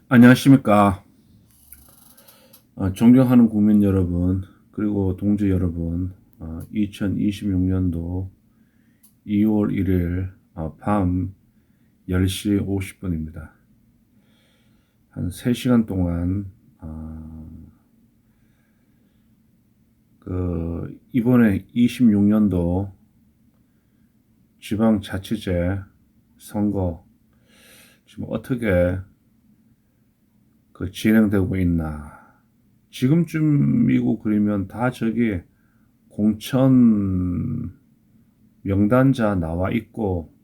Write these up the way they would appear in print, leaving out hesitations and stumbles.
안녕하십니까. 존경하는 국민 여러분, 그리고 동지 여러분, 2026년도 2월 1일 밤 10시 50분입니다. 한 3시간 동안 이번에 26년도 지방자치제 선거 지금 어떻게 진행되고 있나. 지금쯤이고 그러면 다 저기 공천 명단자 나와 있고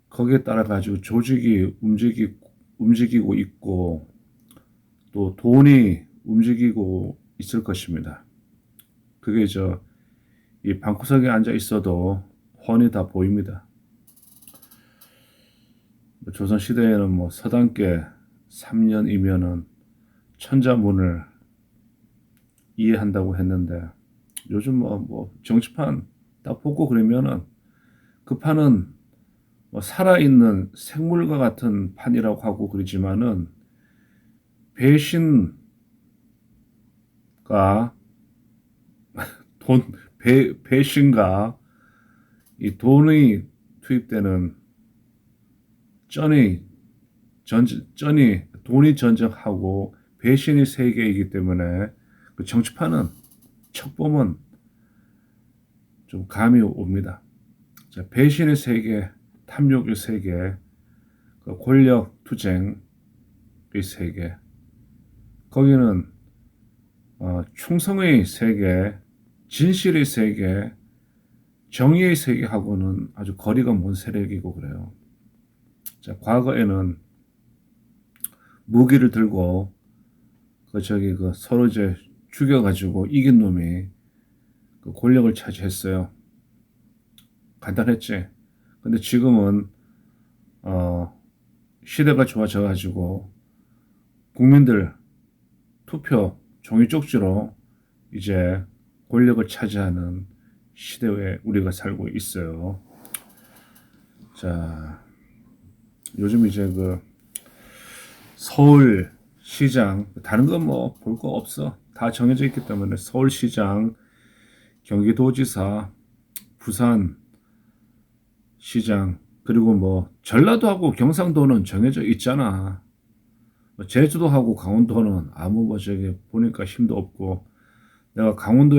거기에 따라 가지고 조직이 움직이고 있고 또 돈이 움직이고 있을 것입니다. 그게 이 방구석에 앉아 있어도 훤히 다 보입니다. 조선 시대에는 뭐 서당께 3년이면은 천자문을 이해한다고 했는데 요즘 뭐 정치판 딱 보고 그러면은 그 판은 뭐 살아있는 생물과 같은 판이라고 하고 그러지만은 배신과 배신과 이 돈이 투입되는 쩐이 돈이 전쟁하고 배신이 세계이기 때문에 그 정치판은 척보면 좀 감이 옵니다. 자, 배신의 세계, 탐욕의 세계, 그 권력 투쟁의 세계, 거기는 충성의 세계, 진실의 세계, 정의의 세계하고는 아주 거리가 먼 세력이고 그래요. 자, 과거에는 무기를 들고 서로 죽여가지고 이긴 놈이 그 권력을 차지했어요. 간단했지. 근데 지금은 시대가 좋아져가지고 국민들 투표 종이 쪽지로 이제 권력을 차지하는 시대에 우리가 살고 있어요. 자, 요즘 이제 서울시장, 다른 건 뭐 볼 거 없어. 다 정해져 있기 때문에 서울시장, 경기도지사, 부산시장, 그리고 뭐 전라도하고 경상도는 정해져 있잖아. 제주도하고 강원도는 아무 보니까 힘도 없고, 내가 강원도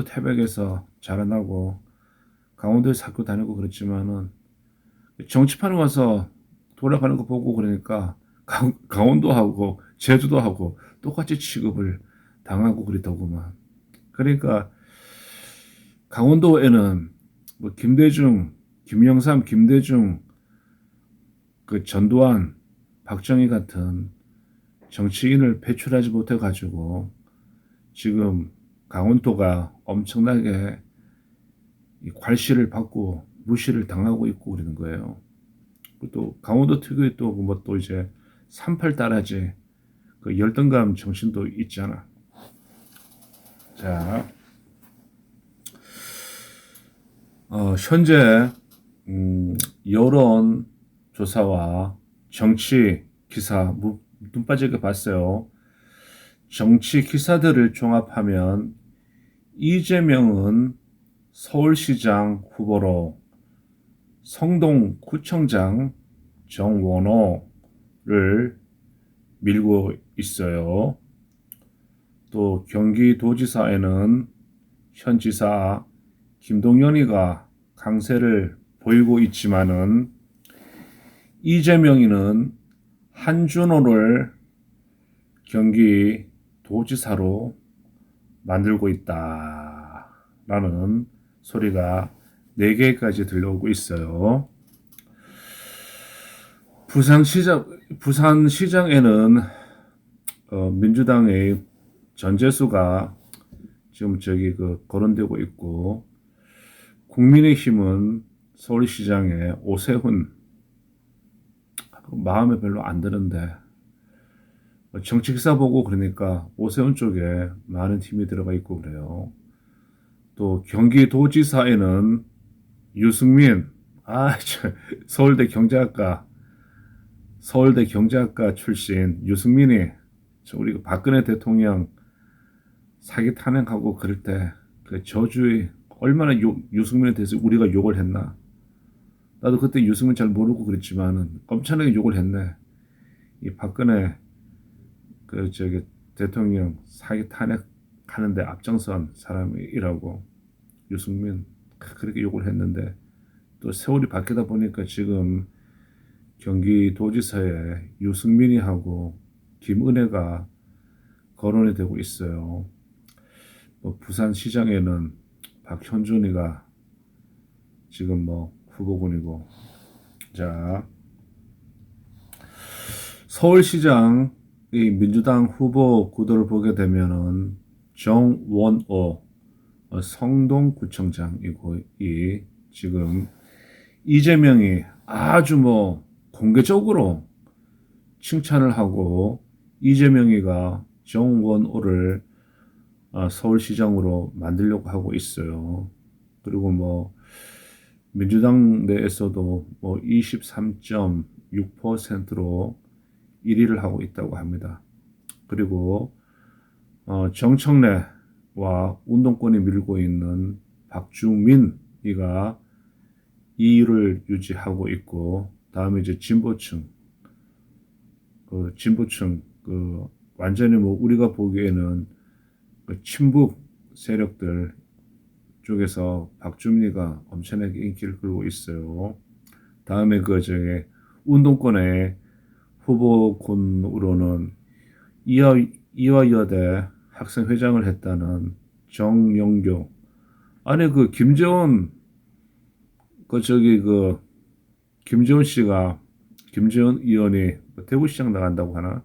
태백에서 자라나고 강원도에서 학교 다니고 그랬지만은 정치판에 와서 돌아가는 거 보고 그러니까 강원도하고 제주도하고 똑같이 취급을 당하고 그랬더구만. 그러니까 강원도에는 뭐 김대중, 그 전두환, 박정희 같은 정치인을 배출하지 못해가지고 지금 강원도가 엄청나게 괄시를 받고 무시를 당하고 있고 그러는 거예요. 또 강원도 특유의 또 이제 38 따라지 그 열등감 정신도 있잖아. 자, 현재 여론 조사와 정치 기사 눈 빠지게 봤어요. 정치 기사들을 종합하면 이재명은 서울시장 후보로 성동구청장 정원호를 밀고 있어요. 또 경기도지사에는 현 지사 김동연이가 강세를 보이고 있지만은 이재명이는 한준호를 경기도지사로 만들고 있다라는 소리가 4개까지 들려오고 있어요. 부산시장에는 민주당의 전재수가 지금 거론되고 있고, 국민의힘은 서울시장에 오세훈, 마음에 별로 안 드는데 정치 기사 보고 그러니까 오세훈 쪽에 많은 힘이 들어가 있고 그래요. 또 경기도지사에는 유승민, 서울대 경제학과 서울대 경제학과 출신 유승민이 우리 박근혜 대통령 사기 탄핵하고 그럴 때 그 저주의 얼마나 유승민에 대해서 우리가 욕을 했나. 나도 그때 유승민 잘 모르고 그랬지만은 엄청나게 욕을 했네. 이 박근혜 대통령 사기 탄핵하는데 앞장선 사람이라고 유승민 그렇게 욕을 했는데 또 세월이 바뀌다 보니까 지금 경기도지사에 유승민이 하고 김은혜가 거론이 되고 있어요. 부산시장에는 박현준이가 지금 후보군이고. 자, 서울시장 이 민주당 후보 구도를 보게 되면은 정원호 성동구청장이고 이 지금 이재명이 아주 공개적으로 칭찬을 하고 이재명이가 정원호를 서울시장으로 만들려고 하고 있어요. 그리고 민주당 내에서도 23.6%로 1위를 하고 있다고 합니다. 그리고 정청래와 운동권이 밀고 있는 박주민이가 2위를 유지하고 있고, 다음에 이제 진보층 완전히 우리가 보기에는 친북 세력들 쪽에서 박주민이가 엄청나게 인기를 끌고 있어요. 다음에 운동권의 후보군으로는 이화여대 학생회장을 했다는 정영교. 아니 김재원 김재원 씨가 김재원 의원이 대구시장 나간다고 하나?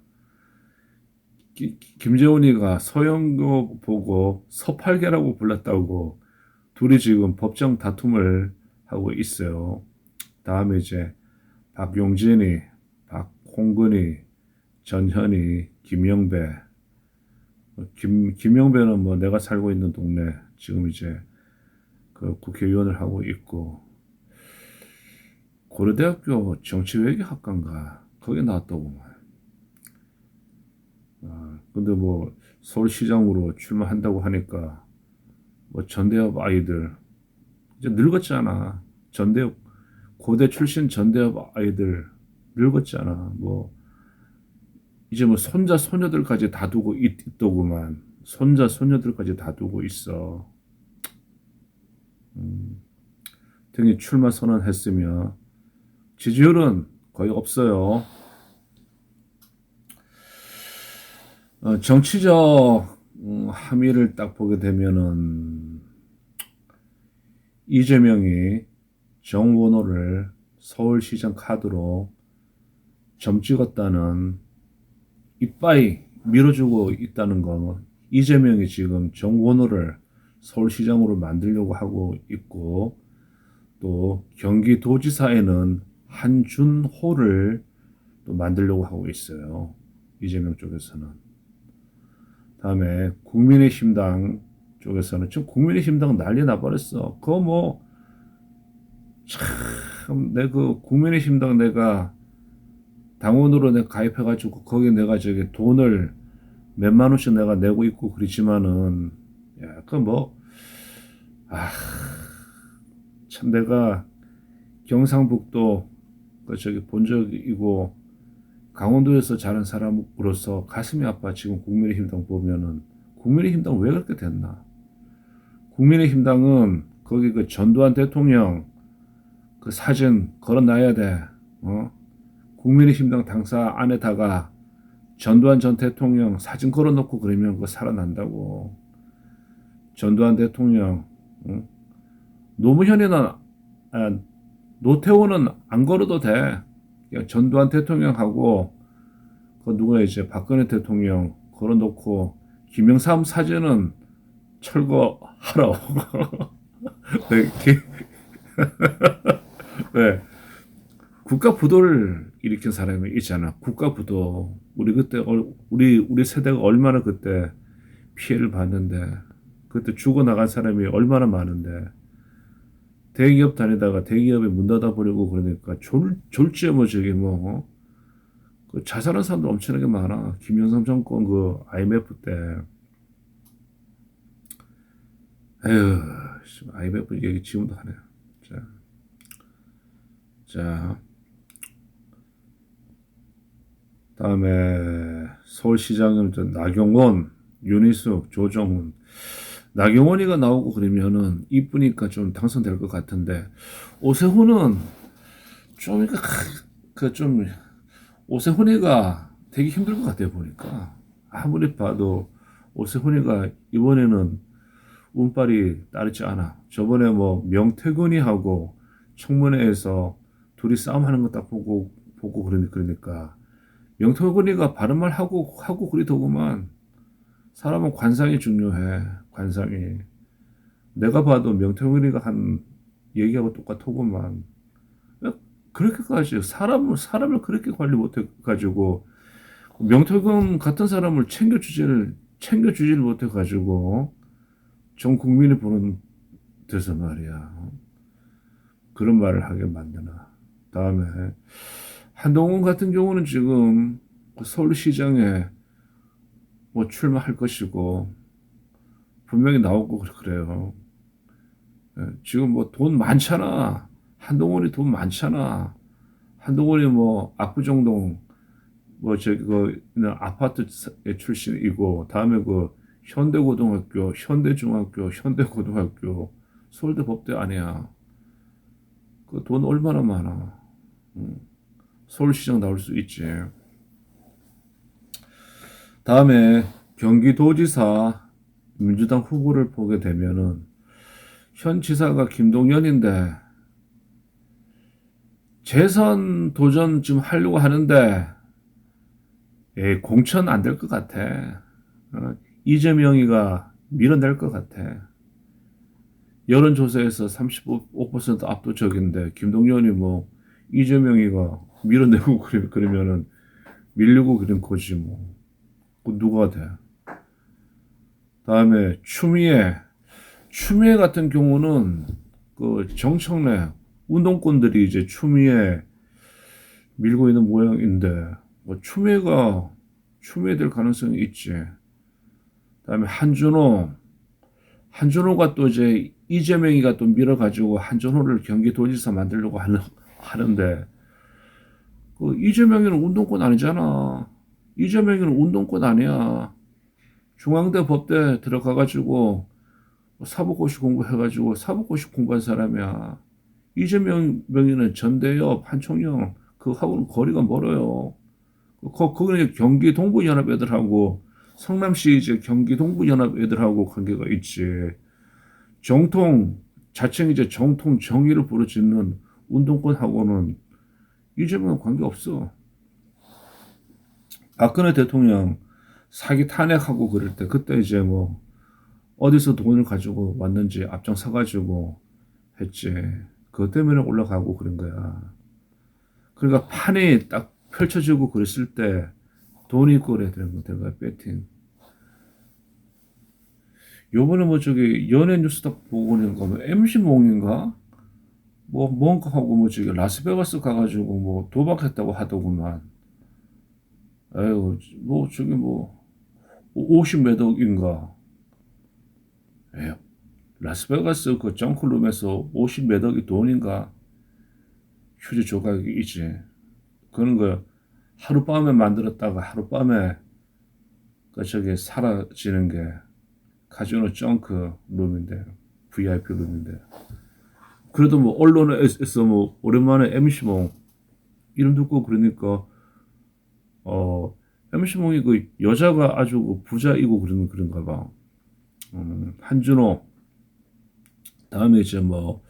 김재원이가 서영교 보고 서팔계라고 불렀다고 둘이 지금 법정 다툼을 하고 있어요. 다음에 이제 박용진이, 박홍근이, 전현희, 김영배. 김영배는 내가 살고 있는 동네 지금 이제 국회의원을 하고 있고, 고려대학교 정치외교학과인가 거기 나왔다고. 근데 서울시장으로 출마한다고 하니까 전대협 아이들 이제 늙었잖아. 전대협 고대 출신 전대협 아이들 늙었잖아. 이제 손자 소녀들까지 다 두고 있더구만. 손자 소녀들까지 다 두고 있어. 등이 출마 선언했으며 지지율은 거의 없어요. 정치적 함의를 딱 보게 되면은 이재명이 정원호를 서울시장 카드로 점 찍었다는 이빠이 밀어주고 있다는 건 이재명이 지금 정원호를 서울시장으로 만들려고 하고 있고, 또 경기도지사에는 한준호를 또 만들려고 하고 있어요. 이재명 쪽에서는. 다음에 국민의힘당 쪽에서는 지금 국민의힘당 난리 나버렸어. 국민의힘당 내가 당원으로 내가 가입해가지고 거기 내가 돈을 몇만 원씩 내가 내고 있고 그러지만은 참 내가 경상북도 본 적이고 강원도에서 자란 사람으로서 가슴이 아파. 지금 국민의힘당 보면은 국민의힘당 왜 그렇게 됐나? 국민의힘당은 거기 전두환 대통령 사진 걸어놔야 돼. 국민의힘당 당사 안에다가 전두환 전 대통령 사진 걸어놓고 그러면 그거 살아난다고. 전두환 대통령, 노태우는 안 걸어도 돼. 전두환 대통령하고 이제 박근혜 대통령 걸어놓고 김영삼 사진은 철거하라. 네. 국가 부도를 일으킨 사람이 있잖아. 국가 부도. 우리 세대가 얼마나 그때 피해를 봤는데, 그때 죽어나간 사람이 얼마나 많은데, 대기업 다니다가 대기업에 문 닫아버리고 그러니까 졸지에 그 자살한 사람들 엄청나게 많아. 김영삼 정권 그 IMF 때. 에휴, IMF 얘기 지금도 하네요. 자, 자, 다음에 서울시장은 나경원, 윤희숙, 조정훈. 나경원이가 나오고 그러면은 이쁘니까 좀 당선될 것 같은데 오세훈은 좀 그좀 오세훈이가 되게 힘들 것 같아요 보니까 아무리 봐도 오세훈이가 이번에는 운빨이 따르지 않아. 저번에 뭐 명태균이하고 청문회에서 둘이 싸움하는 거 딱 보고 그러니까 명태균이가 바른 말 하고 그러더구만. 사람은 관상이 중요해. 관상이. 내가 봐도 명태균이가 한 얘기하고 똑같더구만. 그렇게까지 사람을 그렇게 관리 못해 가지고 명태균 같은 사람을 챙겨주지를 못해 가지고 전 국민이 보는 데서 말이야. 그런 말을 하게 만드나. 다음에 한동훈 같은 경우는 지금 서울시장에 뭐 출마할 것이고 분명히 나오고 그래요. 지금 뭐 돈 많잖아. 한동훈이 돈 많잖아. 한동훈이 뭐 압구정동 뭐 저기 그 아파트 출신이고 다음에 그 현대고등학교, 현대중학교, 현대고등학교 서울대 법대 아니야. 그 돈 얼마나 많아. 서울시장 나올 수 있지. 다음에 경기도지사 민주당 후보를 보게 되면은 현 지사가 김동연인데 재선 도전 지금 하려고 하는데 공천 안 될 것 같아. 이재명이가 밀어낼 것 같아. 여론조사에서 35% 압도적인데 김동연이 뭐 이재명이가 밀어내고 그러면은 밀리고 그런 거지 뭐. 그 누가 돼? 다음에 추미애 같은 경우는 그 정청래 운동권들이 이제 추미애 밀고 있는 모양인데 뭐 추미애 될 가능성이 있지. 다음에 한준호가 또 이제 이재명이가 또 밀어가지고 한준호를 경기도지사 만들려고 하는데 그 이재명이는 운동권 아니잖아. 이재명이는 운동권 아니야. 중앙대 법대 들어가가지고 사법고시 공부해가지고 사법고시 공부한 사람이야. 이재명이는 전대협, 한총령 그하고는 거리가 멀어요. 거기는 경기 동부연합 애들하고 성남시 이제 경기 동부연합 애들하고 관계가 있지. 자칭 이제 정의를 부르짖는 운동권하고는 이재명은 관계 없어. 박근혜 대통령 사기 탄핵하고 그럴 때 그때 이제 뭐 어디서 돈을 가지고 왔는지 앞장서가지고 했지. 그것 때문에 올라가고 그런 거야. 그러니까 판이 딱 펼쳐지고 그랬을 때 돈이 있고 그래야 되는 거 들어가 배팅. 요번에 뭐 저기 연예 뉴스 딱 보고 보니까 뭐 MC몽인가? 뭐 뭔가 하고 뭐 저기 라스베가스 가가지고 뭐 도박했다고 하더구만. 에휴 뭐 저기 뭐 50 몇 억인가. 에휴 라스베가스 그 정클룸에서 50 몇 억이 돈인가? 휴지 조각이 있지. 그런 거 하룻밤에 만들었다가 하룻밤에 그 저기 사라지는 게 카지노 정크 룸인데 VIP 룸인데 그래도 뭐 언론에서 뭐 오랜만에 MC몽 이름 듣고 그러니까 MC몽이 그 여자가 아주 그 부자이고 그런가 봐. 한준호 다음에 이제 뭐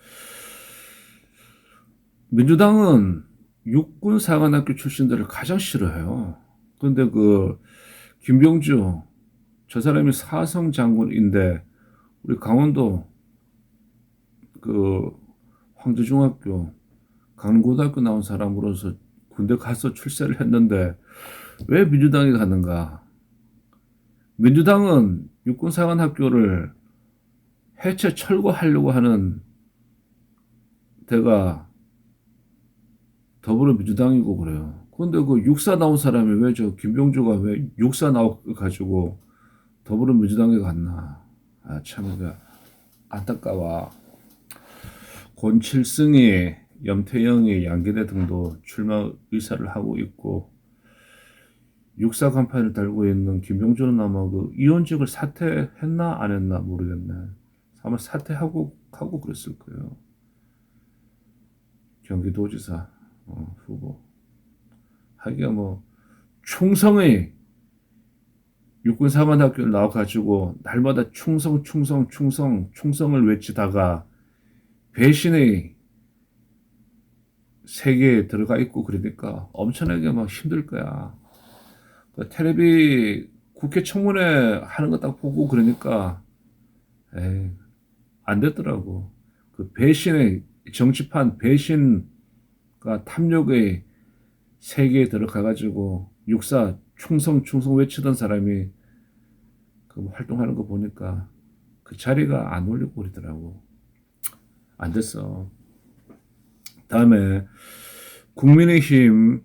민주당은 육군 사관학교 출신들을 가장 싫어해요. 근데 그 김병주 저 사람이 사성 장군인데 우리 강원도 그 황제중학교 강고등학교 나온 사람으로서 군대 가서 출세를 했는데 왜 민주당이 가는가? 민주당은 육군사관학교를 해체 철거하려고 하는 데가 더불어민주당이고 그래요. 근데 그 육사 나온 사람이 왜 저 김병주가 왜 육사 나와 가지고 더불어민주당에 갔나? 아, 참 이거 안타까워. 권칠승이, 염태영이, 양기대 등도 출마 의사를 하고 있고 육사 간판을 달고 있는 김병주는 아마 그 의원직을 사퇴했나 안 했나 모르겠네. 아마 사퇴하고 그랬을 거예요. 경기도지사 후보. 하기야 뭐 충성의 육군사관학교를 나와가지고 날마다 충성을 외치다가 배신의 세계에 들어가 있고 그러니까 엄청나게 막 힘들 거야. 그 텔레비 국회 청문회 하는 거 딱 보고 그러니까 에이, 안 됐더라고. 그 배신의 정치판 배신과 탐욕의 세계에 들어가가지고 육사 충성 외치던 사람이 그 활동하는 거 보니까 그 자리가 안 올리고 그러더라고. 안 됐어. 다음에 국민의힘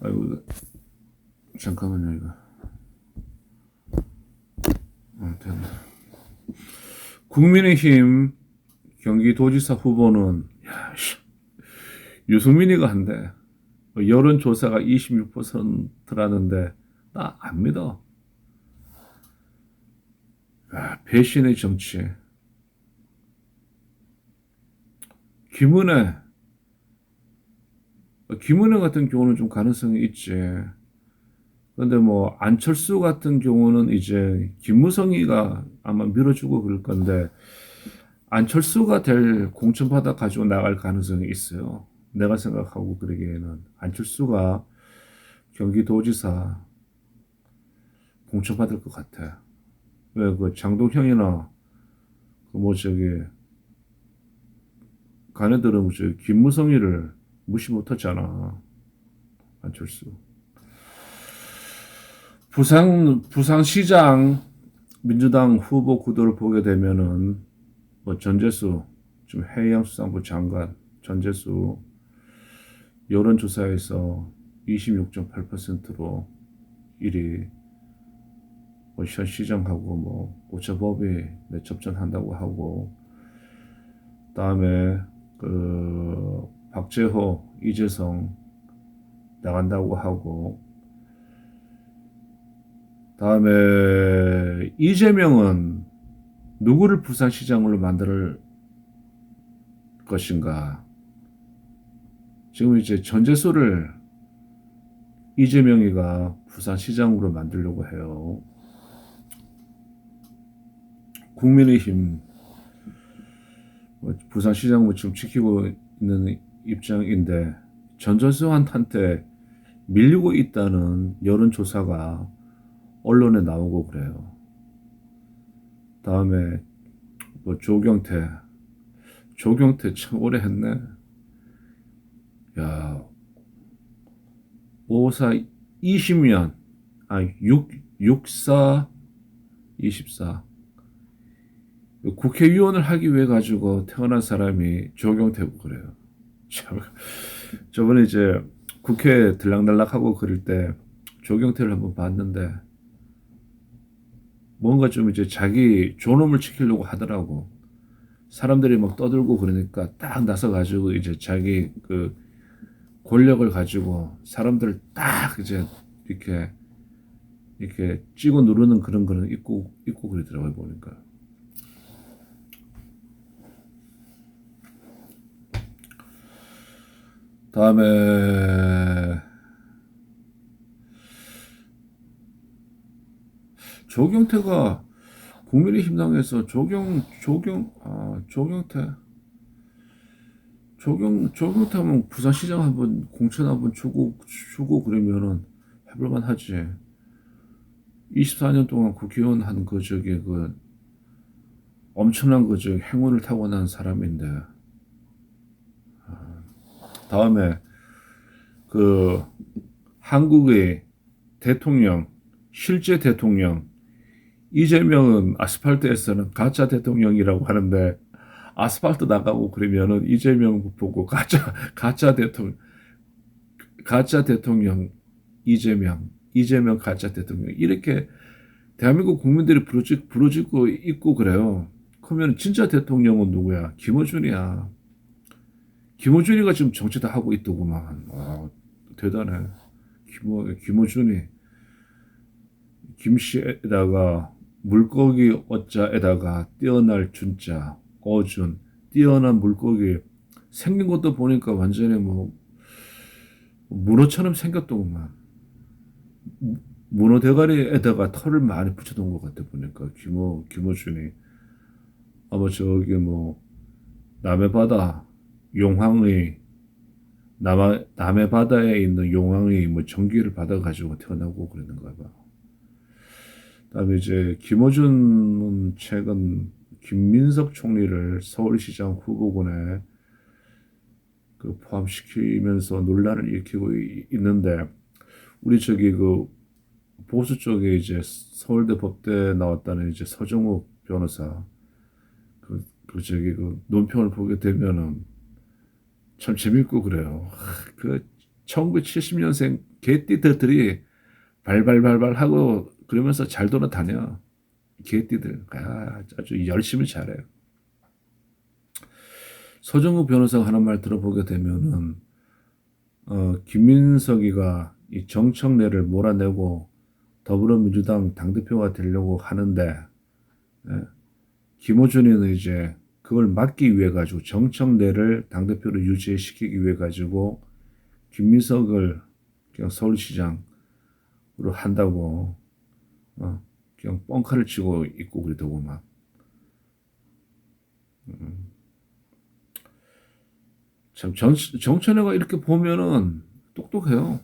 아이고 잠깐만요 이거 됐네. 국민의힘 경기도지사 후보는 유승민이가 한대. 여론조사가 26%라는데 나 안 믿어. 배신의 정치. 김은혜 같은 경우는 좀 가능성이 있지. 근데 뭐 안철수 같은 경우는 이제 김무성이가 아마 밀어주고 그럴 건데 안철수가 될 공천받아 가지고 나갈 가능성이 있어요. 내가 생각하고 그러기에는 안철수가 경기도지사 공천받을 것 같아. 왜 그 장동형이나 그 뭐 저기 가네들은 저 김무성이를 무시 못하잖아. 안철수. 부산시장 민주당 후보 구도를 보게 되면은 뭐 전재수 지금 해양수산부 장관 전재수 여론조사에서 26.8%로 1위. 뭐 현 시장하고 뭐 오차범위 내 접전한다고 하고 다음에 그 박재호, 이재성 나간다고 하고 다음에 이재명은 누구를 부산시장으로 만들 것인가? 지금 이제 전재수를 이재명이가 부산시장으로 만들려고 해요. 국민의힘 부산시장을 지금 지키고 있는 입장인데 전재수한테 밀리고 있다는 여론조사가 언론에 나오고 그래요. 다음에 뭐 조경태 참 오래 했네. 야, 54 20년 64 24 국회의원을 하기 위해 가지고 태어난 사람이 조경태고 그래요. 저번에 이제 국회 들락날락하고 그럴 때 조경태를 한번 봤는데 뭔가 좀 이제 자기 존엄을 지키려고 하더라고. 사람들이 막 떠들고 그러니까 딱 나서 가지고 이제 자기 그 권력을 가지고 사람들을 딱 이제 이렇게 찍어 누르는 그런 거는 있고 그러더라고요 보니까. 다음에 조경태가 국민의힘당에서 조경태 하면 부산시장 한번 공천 한번 주고 그러면은 해볼만 하지. 24년 동안 국회의원 한 그 저기 그 엄청난 그 저기 행운을 타고난 사람인데. 다음에 그 한국의 대통령 실제 대통령 이재명은 아스팔트에서는 가짜 대통령이라고 하는데 아스팔트 나가고 그러면은 이재명 보고 가짜 대통령 이재명 가짜 대통령 이렇게 대한민국 국민들이 부르짖고 있고 그래요. 그러면 진짜 대통령은 누구야? 김어준이야. 김어준이가 지금 정치 다 하고 있더구만. 와, 대단해. 김어준이 김씨에다가 물고기 어자에다가 뛰어날 준자 어준 뛰어난 물고기 생긴 것도 보니까 완전히 뭐 문어처럼 생겼더구만. 문어 대가리에다가 털을 많이 붙여둔 것 같아 보니까 김어준이 아마 저기 뭐 남해 바다 용왕의 남해 바다에 있는 용왕의 뭐 전기를 받아가지고 태어나고 그러는가 봐. 그다음에 이제 김어준은 최근 김민석 총리를 서울시장 후보군에 그 포함시키면서 논란을 일으키고 있는데 우리 저기 그 보수 쪽에 이제 서울대 법대 나왔다는 이제 서정욱 변호사 그 저기 그 논평을 보게 되면은 참 재밌고 그래요. 그 1970년생 개띠들이 발발발발 하고 그러면서 잘 돌아다녀. 개띠들 아주 열심히 잘해요. 서정우 변호사가 하는 말 들어보게 되면은 김민석이가 이 정청래를 몰아내고 더불어민주당 당대표가 되려고 하는데 예, 김어준이는 이제 그걸 막기 위해 가지고 정청래를 당대표로 유지시키기 위해 가지고 김민석을 그냥 서울시장으로 한다고 그냥 뻥카를 치고 있고 그러더고 막 참 정청래가 이렇게 보면은 똑똑해요.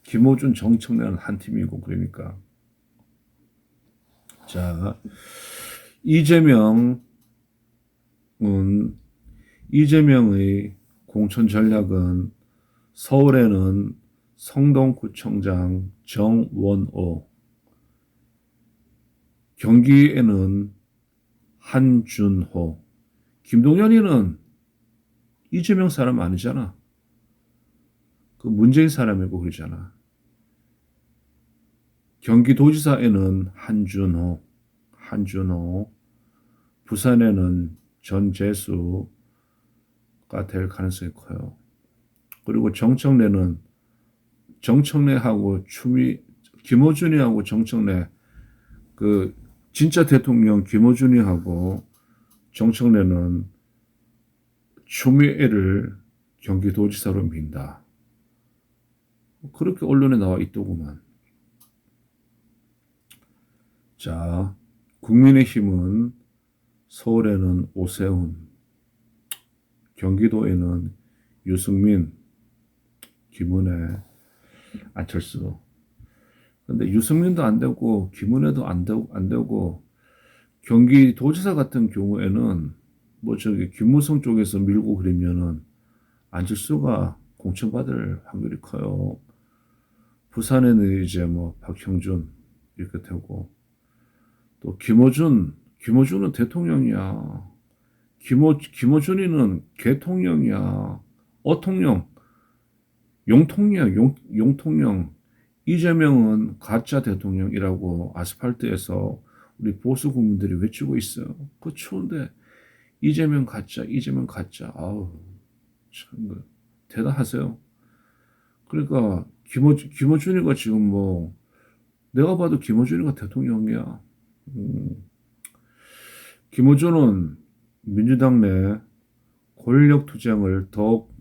김어준 정청래는 한 팀이고 그러니까 자 이재명은 이재명의 공천 전략은 서울에는 성동구청장 정원호, 경기에는 한준호, 김동연이는 이재명 사람 아니잖아. 그 문재인 사람이고 그러잖아. 경기도지사에는 한준호, 부산에는 전재수가 될 가능성이 커요. 그리고 정청래하고 김어준이하고 정청래 그 진짜 대통령 김어준이하고 정청래는 추미애를 경기도지사로 민다. 그렇게 언론에 나와 있더구만. 자, 국민의힘은 서울에는 오세훈, 경기도에는 유승민, 김은혜, 안철수. 근데 유승민도 안 되고 김은혜도 안 되고 경기도지사 같은 경우에는 뭐 저기 김무성 쪽에서 밀고 그러면은 안철수가 공천받을 확률이 커요. 부산에는 이제 뭐 박형준 이렇게 되고 또 김어준은 대통령이야. 김어준이는 개통령이야. 어통령, 용통령. 이재명은 가짜 대통령이라고 아스팔트에서 우리 보수 국민들이 외치고 있어요. 그 추운데 이재명 가짜. 아우 참 대단하세요. 그러니까 김어준이가 지금 뭐 내가 봐도 김어준이가 대통령이야. 김어준은 민주당 내 권력 투쟁을 더욱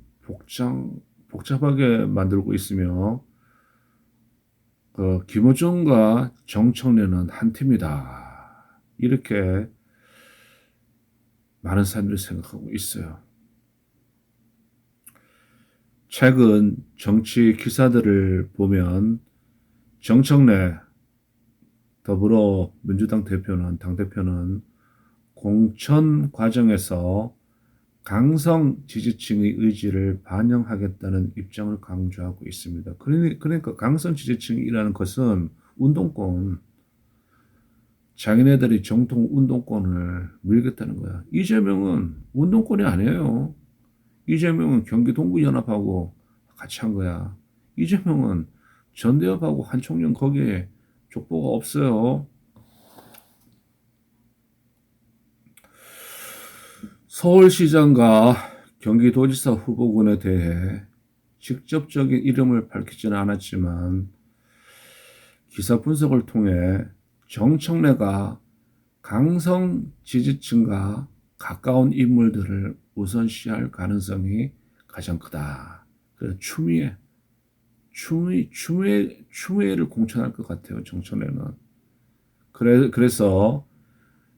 복잡하게 만들고 있으며 김어준과 정청래는 한 팀이다. 이렇게 많은 사람들이 생각하고 있어요. 최근 정치 기사들을 보면 정청래 더불어민주당 당대표는 공천 과정에서 강성 지지층의 의지를 반영하겠다는 입장을 강조하고 있습니다. 그러니까 강성 지지층이라는 것은 운동권, 자기네들이 정통 운동권을 밀겠다는 거야. 이재명은 운동권이 아니에요. 이재명은 경기 동부연합하고 같이 한 거야. 이재명은 전대협하고 한총련 거기에 족보가 없어요. 서울시장과 경기도지사 후보군에 대해 직접적인 이름을 밝히지는 않았지만 기사 분석을 통해 정청래가 강성 지지층과 가까운 인물들을 우선시할 가능성이 가장 크다. 그래서 추미애를 공천할 것 같아요. 정청래는. 그래서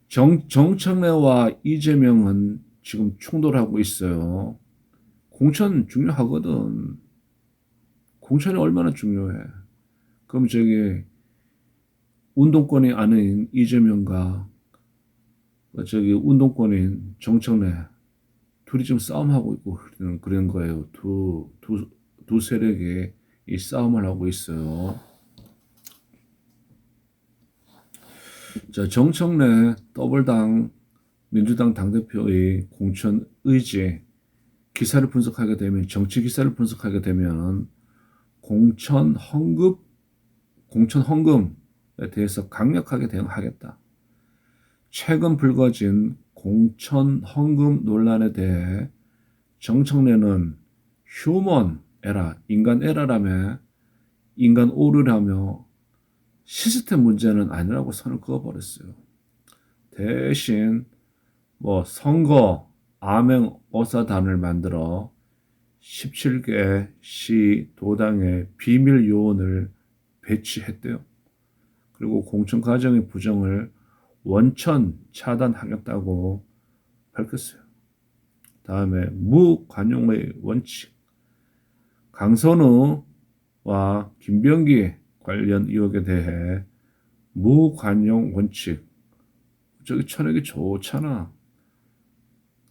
정청래와 이재명은 지금 충돌하고 있어요. 공천 중요하거든. 공천이 얼마나 중요해. 그럼 운동권이 아닌 이재명과 운동권인 정청래 둘이 지금 싸움하고 있고 그런 거예요. 두 세력이 이 싸움을 하고 있어요. 자, 정청래 더블당 민주당 당대표의 공천 의지 기사를 분석하게 되면 정치 기사를 분석하게 되면 공천 헌금에 대해서 강력하게 대응하겠다. 최근 불거진 공천 헌금 논란에 대해 정청래는 휴먼 에라, 인간 에러라며 인간 오류라며 시스템 문제는 아니라고 선을 그어버렸어요. 대신 선거 암행 어사단을 만들어 17개 시 도당의 비밀 요원을 배치했대요. 그리고 공천 과정의 부정을 원천 차단하겠다고 밝혔어요. 다음에 무관용의 원칙. 강선우와 김병기 관련 의혹에 대해 무관용 원칙. 저기 철학이 좋잖아.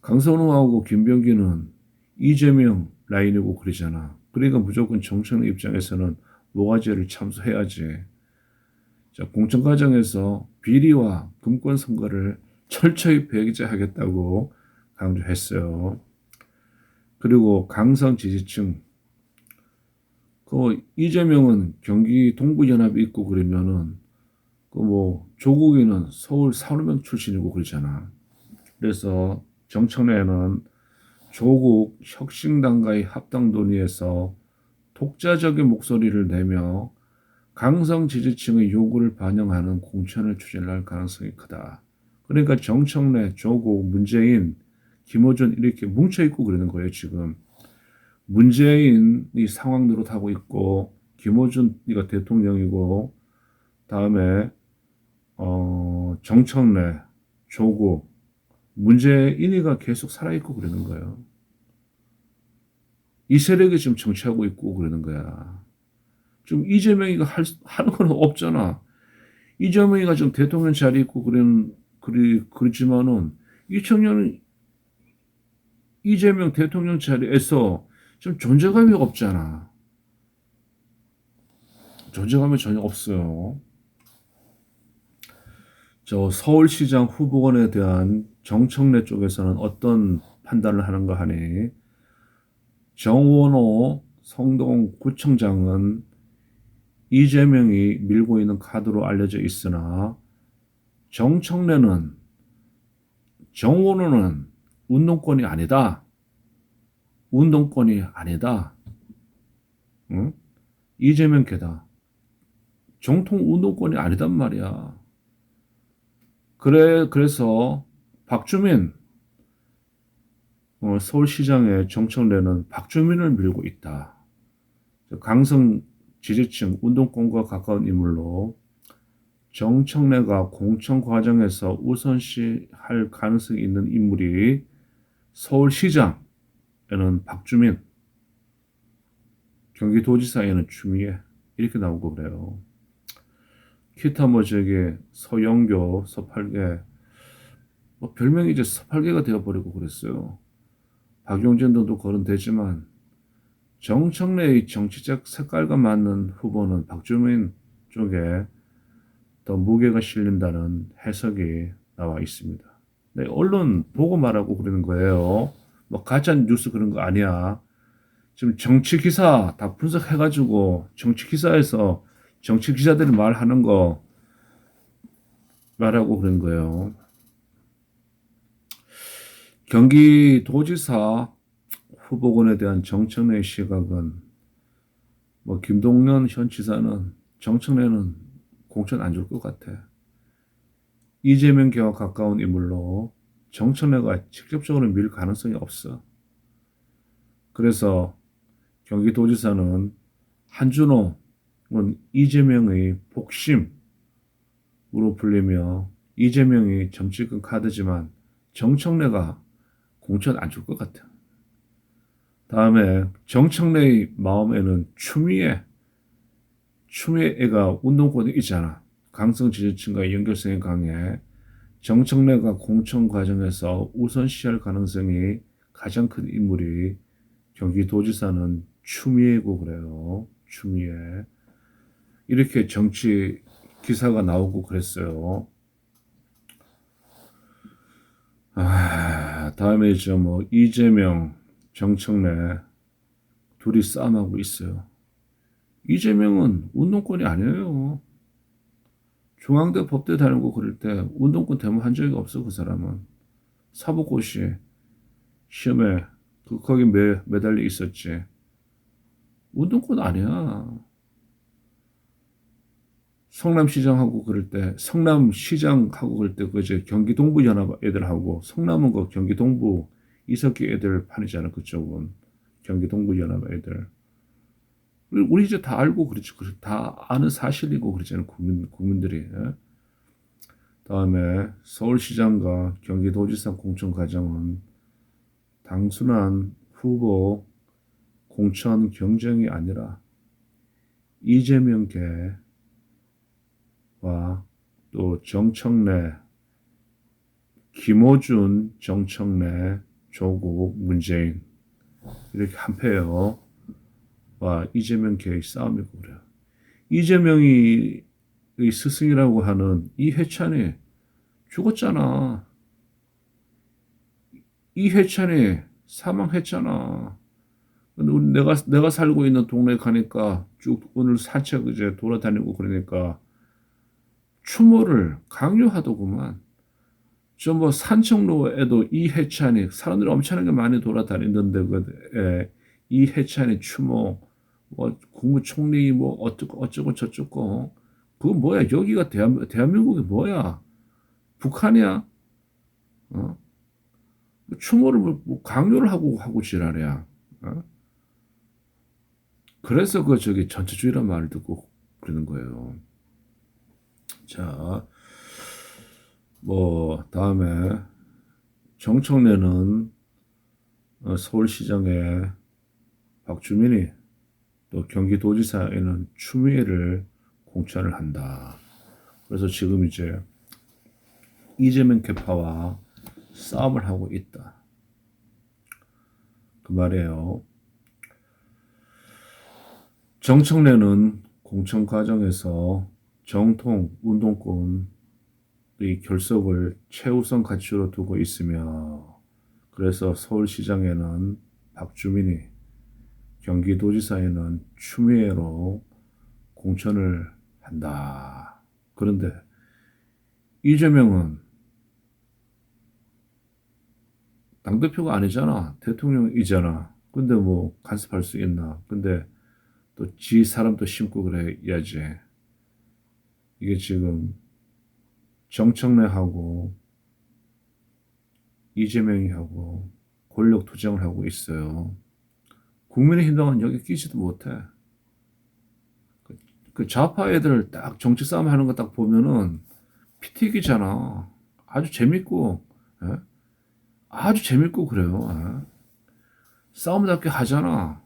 강선우하고 김병기는 이재명 라인이고 그러잖아. 그러니까 무조건 정청래 입장에서는 모가지를 참수해야지. 자, 공천 과정에서 비리와 금권 선거를 철저히 배제하겠다고 강조했어요. 그리고 강성 지지층. 이재명은 경기 동부연합이 있고 그러면은 조국이는 서울 산후병 출신이고 그러잖아. 그래서 정청래는 조국 혁신당과의 합당 논의에서 독자적인 목소리를 내며 강성 지지층의 요구를 반영하는 공천을 추진할 가능성이 크다. 그러니까 정청래, 조국, 문재인, 김어준 이렇게 뭉쳐있고 그러는 거예요, 지금. 문재인이 상황 노릇하고 있고, 김어준이가 대통령이고, 다음에, 정청래, 조국, 문재인이가 계속 살아있고 그러는 거예요. 이 세력이 지금 정치하고 있고 그러는 거야. 지금 이재명이가 하는 건 없잖아. 이재명이가 지금 대통령 자리에 있고 그렇지만은 이청년은 이재명 대통령 자리에서 좀 존재감이 없잖아. 존재감이 전혀 없어요. 저 서울시장 후보군에 대한 정청래 쪽에서는 어떤 판단을 하는가 하니 정원호 성동구청장은 이재명이 밀고 있는 카드로 알려져 있으나 정원호는 운동권이 아니다. 운동권이 아니다. 응? 이재명 개다. 정통 운동권이 아니단 말이야. 그래서 박주민 서울시장의 정청래는 박주민을 밀고 있다. 강성 지지층 운동권과 가까운 인물로 정청래가 공천 과정에서 우선시할 가능성이 있는 인물이 서울시장에는 박주민, 경기도지사에는 추미애 이렇게 나오고 그래요. 기타 서영교, 서팔계 별명이 이제 서팔계가 되어버리고 그랬어요. 박용진 등도 거론되지만 정청래의 정치적 색깔과 맞는 후보는 박주민 쪽에 더 무게가 실린다는 해석이 나와 있습니다. 네, 언론 보고 말하고 그러는 거예요. 뭐 가짜 뉴스 그런 거 아니야. 지금 정치 기사 다 분석해가지고 정치 기사에서 정치 기자들이 말하는 거 말하고 그런 거예요. 경기도지사 후보군에 대한 정청래의 시각은 뭐 김동연 현 지사는 정청래는 공천 안 줄 것 같아. 이재명 계와 가까운 인물로 정청래가 직접적으로 밀 가능성이 없어. 그래서 경기도지사는 한준호는 이재명의 복심으로 불리며 이재명이 정치권 카드지만 정청래가 공천 안 줄 것 같아. 다음에 정청래의 마음에는 추미애 애가 운동권이 있잖아. 강성 지지층과의 연결성이 강해. 정청래가 공천 과정에서 우선시할 가능성이 가장 큰 인물이 경기도지사는 추미애고 그래요. 추미애. 이렇게 정치 기사가 나오고 그랬어요. 다음에 이제 뭐 이재명, 정청래 둘이 싸움하고 있어요. 이재명은 운동권이 아니에요. 중앙대 법대 다니고 그럴 때 운동권 대모한 적이 없어. 그 사람은 사법고시 시험에 거기 매달려 있었지. 운동권 아니야. 성남시장하고 그럴 때 성남시장하고 그럴 때 그제 경기 동부 연합 애들하고 성남은 그 경기 동부 이석기 애들 판이잖아. 그쪽은 경기 동부 연합 애들. 우리 이제 다 알고 그렇지. 다 아는 사실이고 그러잖아요. 국민들이. 예? 다음에 서울시장과 경기도지사 공천 과정은 단순한 후보 공천 경쟁이 아니라 이재명계와 또 정청래, 김어준, 정청래, 조국, 문재인 이렇게 한패요. 와 이재명계의 싸움이고 그래요. 이재명이 스승이라고 하는 이해찬이 죽었잖아. 이해찬이 사망했잖아. 근데 내가 살고 있는 동네 가니까 쭉 오늘 산책 이제 돌아다니고 그러니까 추모를 강요하더구만. 저 뭐 산책로에도 이해찬이 사람들이 엄청나게 많이 돌아다니는데 이해찬이 추모 뭐 국무총리 뭐 어쩌고 저쩌고 그거 뭐야? 여기가 대한민국이 뭐야? 북한이야? 어? 추모를 뭐 강요를 하고 지랄이야. 어? 그래서 그 저기 전체주의란 말을 듣고 그러는 거예요. 자, 뭐 다음에 정청래는 서울시장에 박주민이 또 경기도지사에는 추미애를 공천을 한다. 그래서 지금 이제 이재명 계파와 싸움을 하고 있다. 그 말이에요. 정청래는 공천 과정에서 정통 운동권의 결속을 최우선 가치로 두고 있으며 그래서 서울시장에는 박주민이 경기도지사에는 추미애로 공천을 한다. 그런데 이재명은 당대표가 아니잖아. 대통령이잖아. 근데 뭐 간섭할 수 있나. 근데 또 지 사람도 심고 그래야지. 이게 지금 정청래하고 이재명이 하고 권력 투쟁을 하고 있어요. 국민의힘당은 여기 끼지도 못해. 그 좌파 애들 딱 정치 싸움 하는 거 딱 보면은 피튀기잖아. 아주 재밌고, 예? 아주 재밌고 그래요. 예? 싸움답게 하잖아.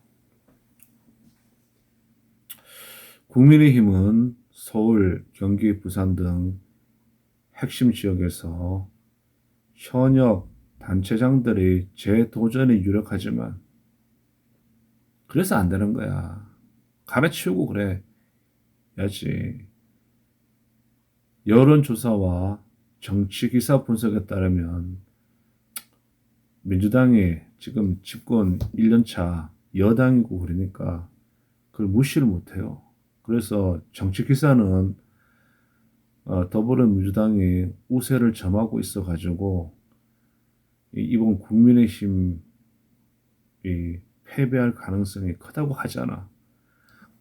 국민의힘은 서울, 경기, 부산 등 핵심 지역에서 현역 단체장들이 재도전이 유력하지만 그래서 안 되는 거야. 갈아치우고 그래야지. 여론조사와 정치기사 분석에 따르면 민주당이 지금 집권 1년 차 여당이고 그러니까 그걸 무시를 못해요. 그래서 정치기사는 더불어민주당이 우세를 점하고 있어가지고 이번 국민의힘이 패배할 가능성이 크다고 하잖아.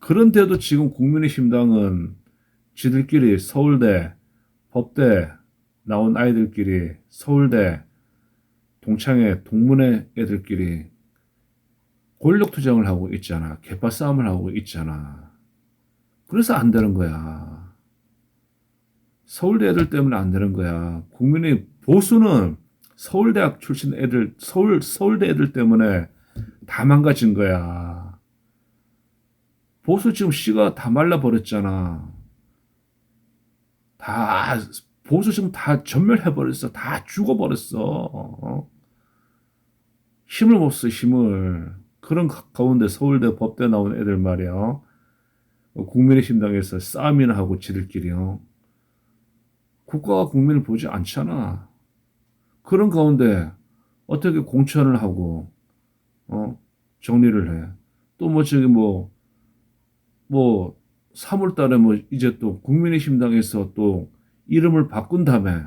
그런데도 지금 국민의힘당은 지들끼리 서울대, 법대 나온 아이들끼리 서울대, 동창회, 동문회 애들끼리 권력투쟁을 하고 있잖아. 개파 싸움을 하고 있잖아. 그래서 안 되는 거야. 서울대 애들 때문에 안 되는 거야. 국민의 보수는 서울대학 출신 애들, 서울대 애들 때문에 다 망가진 거야. 보수 지금 씨가 다 말라버렸잖아. 다, 보수 지금 다 전멸해버렸어. 다 죽어버렸어. 힘을 못 써, 힘을. 그런 가운데 서울대 법대 나온 애들 말이야. 국민의힘당에서 싸움이나 하고 지들끼리요. 국가가 국민을 보지 않잖아. 그런 가운데 어떻게 공천을 하고 정리를 해. 또 뭐 저기 뭐 3월 달에 뭐 이제 또 국민의힘당에서 또 이름을 바꾼 다음에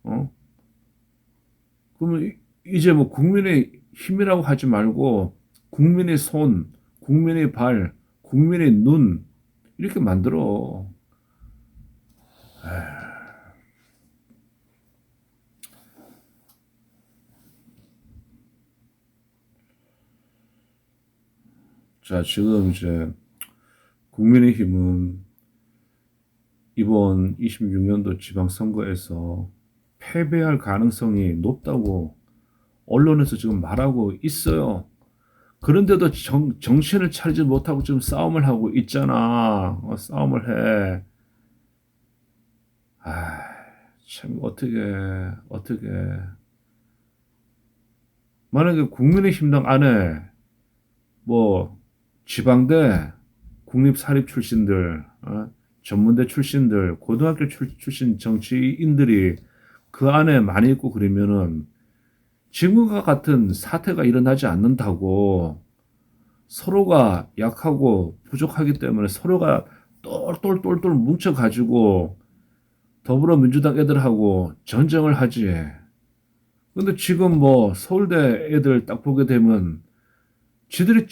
어? 그러면 이제 뭐 국민의 힘이라고 하지 말고 국민의 손, 국민의 발, 국민의 눈 이렇게 만들어. 자, 지금 이제 국민의힘은 이번 26년도 지방선거에서 패배할 가능성이 높다고 언론에서 지금 말하고 있어요. 그런데도 정신을 차리지 못하고 지금 싸움을 하고 있잖아. 싸움을 해. 아, 참, 어떻게. 만약에 국민의힘당 안에 뭐, 지방대, 국립사립 출신들, 전문대 출신들, 고등학교 출신 정치인들이 그 안에 많이 있고 그러면은 지금과 같은 사태가 일어나지 않는다고 서로가 약하고 부족하기 때문에 서로가 똘똘똘똘 뭉쳐가지고 더불어민주당 애들하고 전쟁을 하지. 근데 지금 뭐 서울대 애들 딱 보게 되면 지들이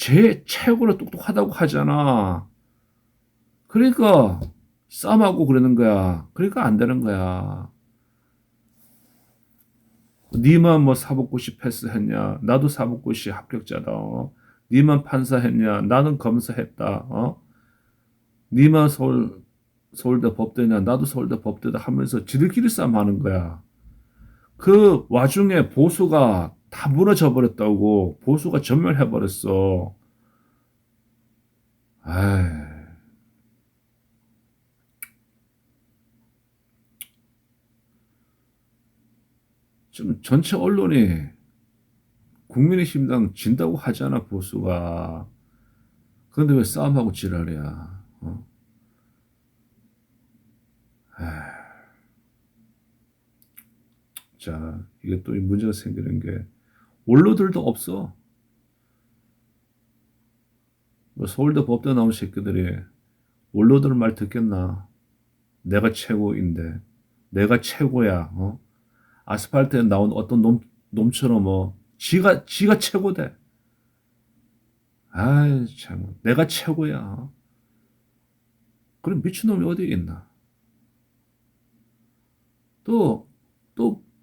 최고로 똑똑하다고 하잖아. 그러니까 싸움하고 그러는 거야. 그러니까 안 되는 거야. 니만 뭐 사법고시 패스했냐? 나도 사법고시 합격자다. 니만 판사했냐? 나는 검사했다. 니만 서울대 법대냐? 나도 서울대 법대다 하면서 지들끼리 싸움하는 거야. 그 와중에 보수가 다 무너져 버렸다고. 보수가 전멸해 버렸어. 아, 지금 전체 언론이 국민의힘당 진다고 하잖아, 보수가. 그런데 왜 싸움하고 지랄이야? 아, 자, 이게 또 문제가 생기는 게 원로들도 없어. 뭐 서울대 법대 나온 새끼들이 원로들 말 듣겠나? 내가 최고인데, 내가 최고야. 아스팔트에 나온 어떤 놈처럼 지가 최고대. 아이, 참, 내가 최고야. 그럼 미친놈이 어디 있나? 또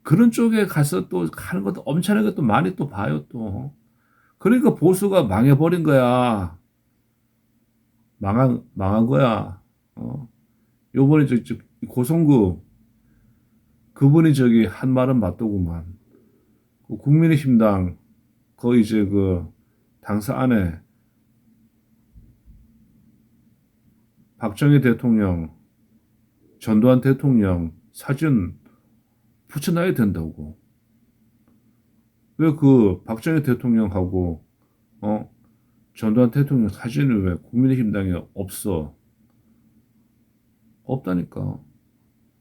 그런 쪽에 가서 또 하는 것도 엄청나게 또 많이 또 봐요, 또. 그러니까 보수가 망해버린 거야. 망한 거야. 요번에 고성구, 그분이 저기 한 말은 맞더구만. 그 국민의힘당, 거의 이제 그 당사 안에 박정희 대통령, 전두환 대통령 사진 붙여놔야 된다고. 왜 그 박정희 대통령하고, 전두환 대통령 사진을 왜 국민의힘당에 없어? 없다니까.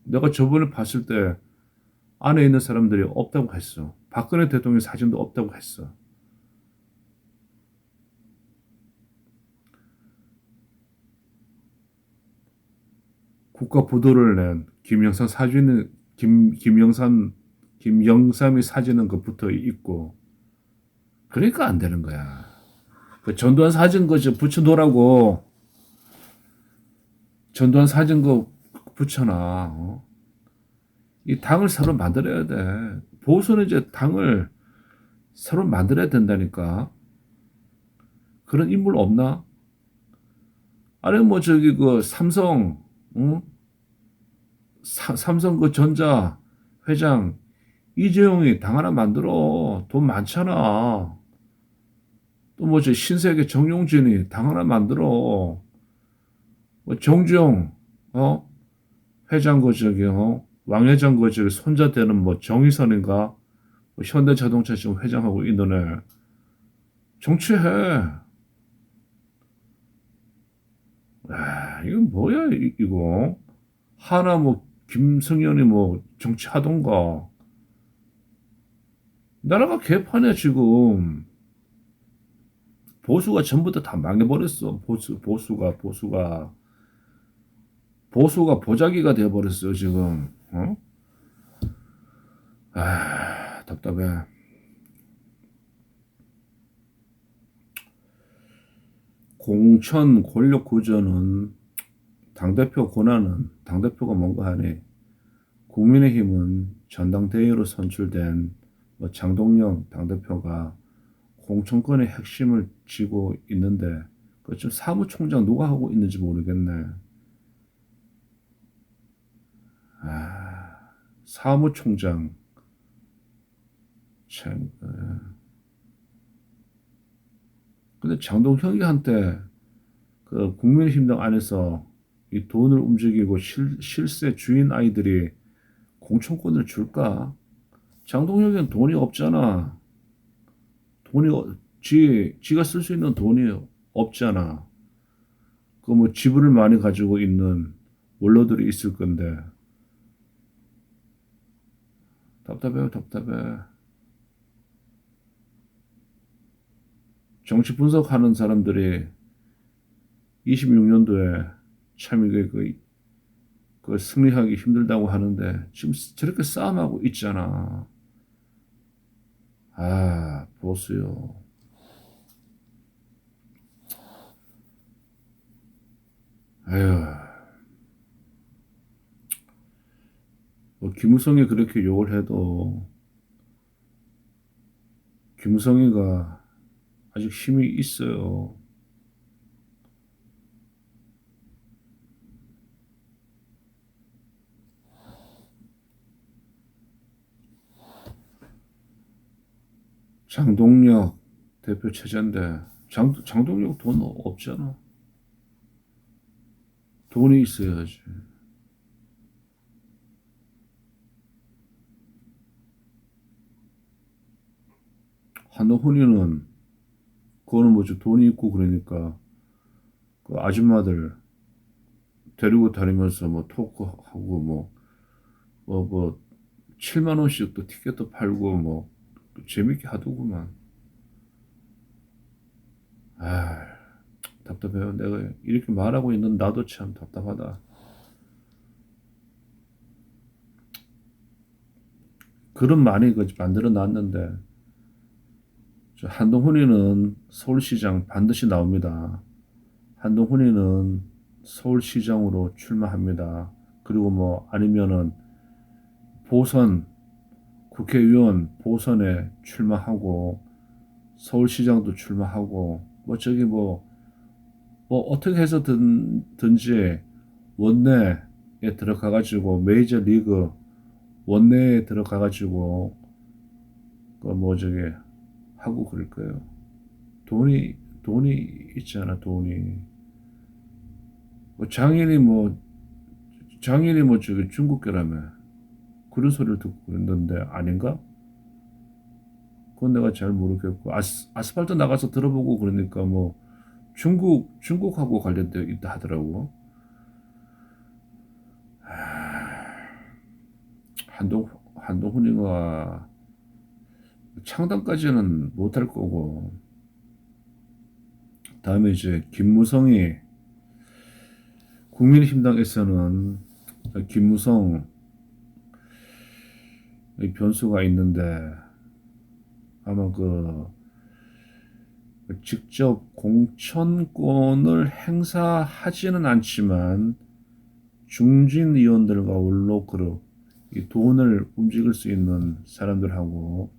내가 저번에 봤을 때 안에 있는 사람들이 없다고 했어. 박근혜 대통령 사진도 없다고 했어. 국가 부도를 낸 김영삼 사진은 김영삼이 사진은 그 붙어 있고 그러니까 안 되는 거야. 그 전두환 사진 거 붙여놓으라고. 전두환 사진 거 붙여놔. 어? 이 당을 새로 만들어야 돼. 보수는 이제 당을 새로 만들어야 된다니까. 그런 인물 없나? 아니 뭐 저기 그 삼성, 응? 삼성 그 전자 회장 이재용이 당 하나 만들어. 돈 많잖아. 또 뭐 저 신세계 정용진이 당 하나 만들어. 뭐 정주영 회장 그 저기 왕 회장 그 저기 손자 되는 뭐 정의선인가 뭐 현대자동차 지금 회장하고 있는 애 정치해. 아, 이거 뭐야 이거 하나 뭐 김승연이 뭐 정치하던가 나라가 개판이야 지금. 보수가 전부 다 망해버렸어. 보수가 보자기가 돼버렸어 지금. 어? 아 답답해. 공천 권력 구조는 당대표 권한은 당대표가 뭔가 하니 국민의힘은 전당대회로 선출된 뭐 장동영 당대표가 공천권의 핵심을 쥐고 있는데 그 지금 사무총장 누가 하고 있는지 모르겠네. 아, 사무총장 참. 근데 장동혁이 한테 그 국민의힘당 안에서 이 돈을 움직이고 실세 주인 아이들이 공천권을 줄까? 장동혁은 돈이 없잖아. 지가 쓸 수 있는 돈이 없잖아. 그 뭐 지분을 많이 가지고 있는 원로들이 있을 건데 답답해요, 답답해. 정치 분석하는 사람들이 26년도에 참 이게 그 승리하기 힘들다고 하는데 지금 저렇게 싸움하고 있잖아. 아, 보수요. 아휴, 뭐 김무성이 그렇게 욕을 해도 김무성이가 아직 힘이 있어요. 장동혁 대표 체제인데 장동혁 돈 없잖아. 돈이 있어야지. 한동훈이는 그거는 뭐지 돈이 있고 그러니까 그 아줌마들 데리고 다니면서 뭐 토크하고 뭐 7만 원씩 또 티켓도 팔고 뭐 재밌게 하더구만. 아, 답답해요. 내가 이렇게 말하고 있는 나도 참 답답하다. 그런 많이 만들어 놨는데 한동훈이는 서울시장 반드시 나옵니다. 한동훈이는 서울시장으로 출마합니다. 그리고 뭐 아니면은 보선 국회의원 보선에 출마하고 서울시장도 출마하고 뭐 저기 뭐 어떻게 해서 든지 원내에 들어가가지고 메이저 리그 원내에 들어가가지고 그 뭐 저기 하고 그럴 거예요. 돈이 있잖아 돈이. 뭐 장인이 저기 중국계라며 그런 소리를 듣고 그랬는데 아닌가? 그건 내가 잘 모르겠고 아스팔트 나가서 들어보고 그러니까 뭐 중국하고 관련되어 있다 하더라고. 한동훈이가 창당까지는 못할 거고, 다음에 이제 김무성이 국민의힘당에서는 김무성 변수가 있는데 아마 직접 공천권을 행사하지는 않지만 중진 의원들과 원로그룹 이 돈을 움직일 수 있는 사람들하고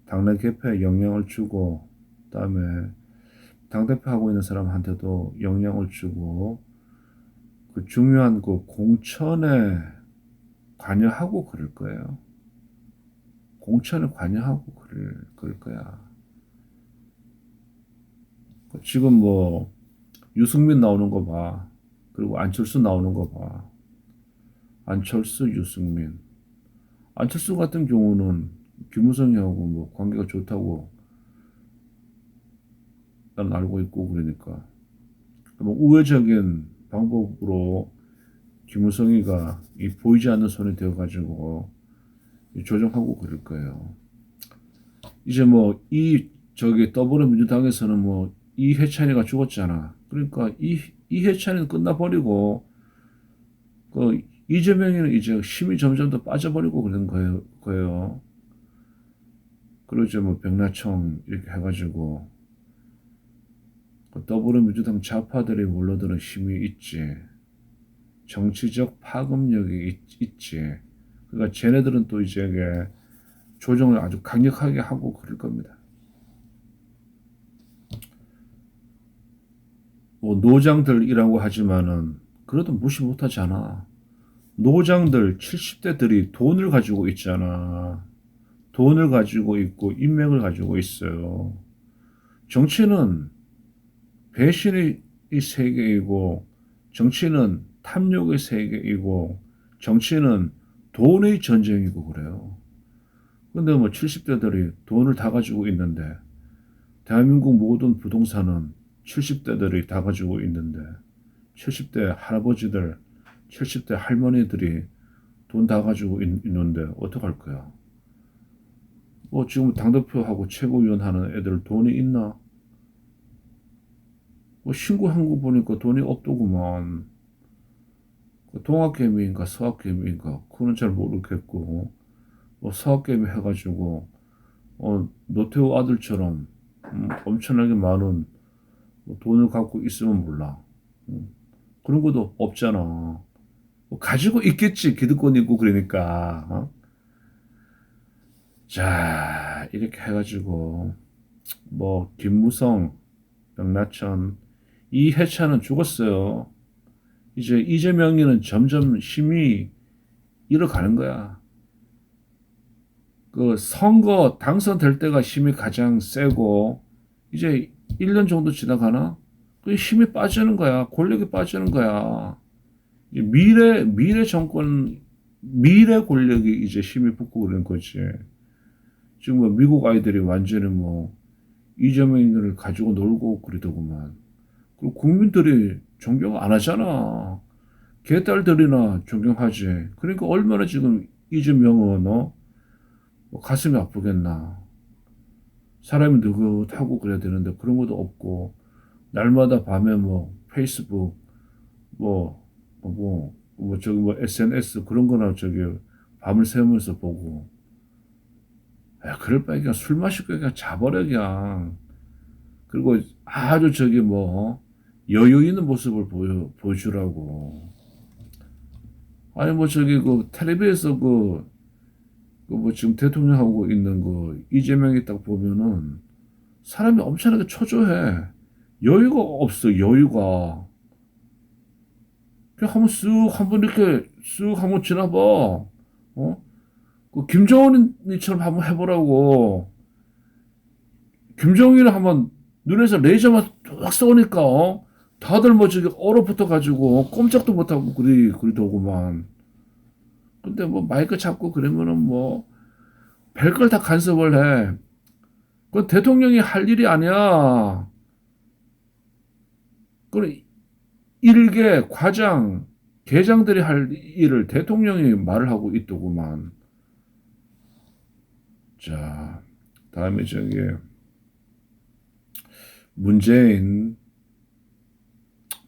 당내 개폐에 영향을 주고 그다음에 당대표 하고 있는 사람한테도 영향을 주고 그 중요한 그 공천에 관여하고 그럴 거예요. 공천에 관여하고 그럴 거야. 지금 뭐 유승민 나오는 거 봐. 그리고 안철수 나오는 거 봐. 안철수, 유승민. 안철수 같은 경우는 김무성이하고 뭐 관계가 좋다고 나는 알고 있고 그러니까 뭐 우회적인 방법으로 김무성이가 이 보이지 않는 손이 되어가지고 조정하고 그럴 거예요. 이제 뭐 저기 더불어민주당에서는 뭐 이해찬이가 죽었잖아. 그러니까 이해찬이는 끝나버리고 그 이재명이는 이제 힘이 점점 더 빠져버리고 그런 거예요. 그리고 이제 뭐 백나총 이렇게 해가지고 그 더불어민주당 좌파들이 물러드는 힘이 있지. 정치적 파급력이 있지. 그러니까 쟤네들은 또 이제 조정을 아주 강력하게 하고 그럴 겁니다. 뭐 노장들이라고 하지만은 그래도 무시 못하잖아. 노장들 70대들이 돈을 가지고 있잖아. 돈을 가지고 있고 인맥을 가지고 있어요. 정치는 배신의 세계이고 정치는 탐욕의 세계이고 정치는 돈의 전쟁이고 그래요. 근데 뭐 70대들이 돈을 다 가지고 있는데 대한민국 모든 부동산은 70대들이 다 가지고 있는데 70대 할아버지들, 70대 할머니들이 돈 다 가지고 있는데 어떡할 거야? 뭐 지금 당대표하고 최고위원 하는 애들 돈이 있나? 뭐 신고한 거 보니까 돈이 없더구만. 동학개미인가 서학개미인가 그건 잘 모르겠고 뭐 서학개미 해가지고 노태우 아들처럼 엄청나게 많은 뭐 돈을 갖고 있으면 몰라. 그런 것도 없잖아. 뭐 가지고 있겠지 기득권 있고 그러니까. 자 이렇게 해가지고 뭐 김무성, 백나천, 이해찬은 죽었어요. 이제 이재명이는 점점 힘이 잃어가는 거야. 그 선거 당선될 때가 힘이 가장 세고 이제 1년 정도 지나가나? 그 힘이 빠지는 거야. 권력이 빠지는 거야. 미래 정권, 미래 권력이 이제 힘이 붙고 그런 거지. 지금 뭐 미국 아이들이 완전히 뭐 이재명을 가지고 놀고 그러더구만. 그리고 국민들이 존경 안 하잖아. 개딸들이나 존경하지. 그러니까 얼마나 지금 이재명은 뭐 가슴이 아프겠나. 사람이 느긋하고 그래야 되는데 그런 것도 없고 날마다 밤에 뭐 페이스북 저기 뭐 SNS 그런 거나 저기 밤을 새우면서 보고 그럴 바에 그냥 술 마시고 그냥 자버려 그냥. 그리고 아주 저기 뭐 여유 있는 모습을 보여주라고. 아니 뭐 저기 그 텔레비에서 뭐 지금 대통령하고 있는 이재명이 딱 보면은 사람이 엄청나게 초조해. 여유가 없어, 여유가. 그냥 한번 이렇게 쓱 한번 지나봐. 그 김정은이처럼 한번 해보라고. 김정일은 한번 눈에서 레이저만 뚝 쏘니까, 다들 뭐 저기 얼어붙어 가지고 꼼짝도 못하고 그리더구만. 근데 뭐 마이크 잡고 그러면은 뭐 별걸 다 간섭을 해. 그건 대통령이 할 일이 아니야. 그건 일개 과장 계장들이 할 일을 대통령이 말을 하고 있더구만. 자, 다음에 저기 문재인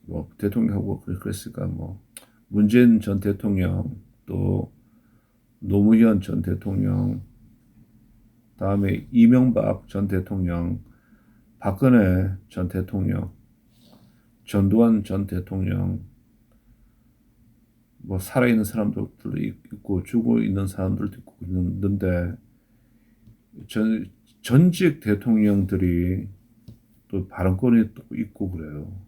뭐 대통령하고 그랬을까 뭐 문재인 전 대통령 또 노무현 전 대통령 다음에 이명박 전 대통령 박근혜 전 대통령 전두환 전 대통령 뭐 살아있는 사람들도 있고 죽어 있는 사람들도 있고 있는데 전직 대통령들이 또 발언권이 또 있고 그래요.